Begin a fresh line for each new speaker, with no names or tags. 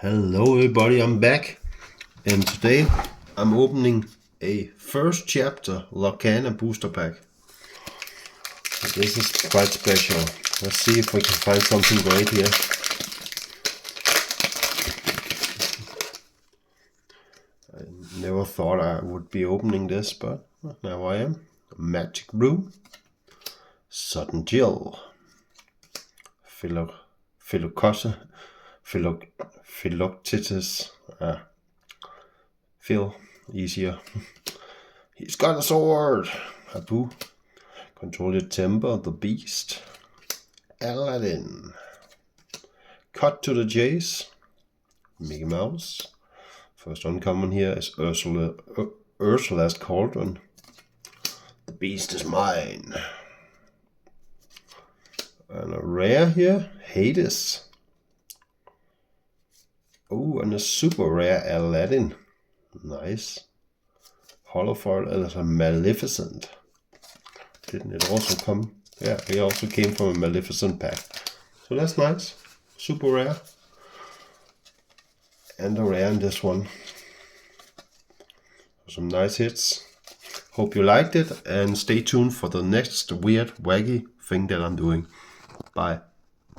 Hello everybody, I'm back, and today I'm opening a first chapter Lorcana booster pack. This is quite special. Let's see if we can find something great here. I never thought I would be opening this, but now I am. Magic Brew, Sudden Chill, Philoctetes, Phil, easier. He's got a sword. Abu, Control Your Temper, the Beast, Aladdin, Cut to the Chase, Mickey Mouse. First uncommon here is Ursula's Cauldron. The Beast is mine. And a rare here, Hades. Oh, and a super rare Aladdin. Nice. Holofoil as a Maleficent. Didn't it also come? Yeah, it also came from a Maleficent pack. So that's nice. Super rare. And a rare in this one. Some nice hits. Hope you liked it and stay tuned for the next weird, wacky thing that I'm doing. Bye.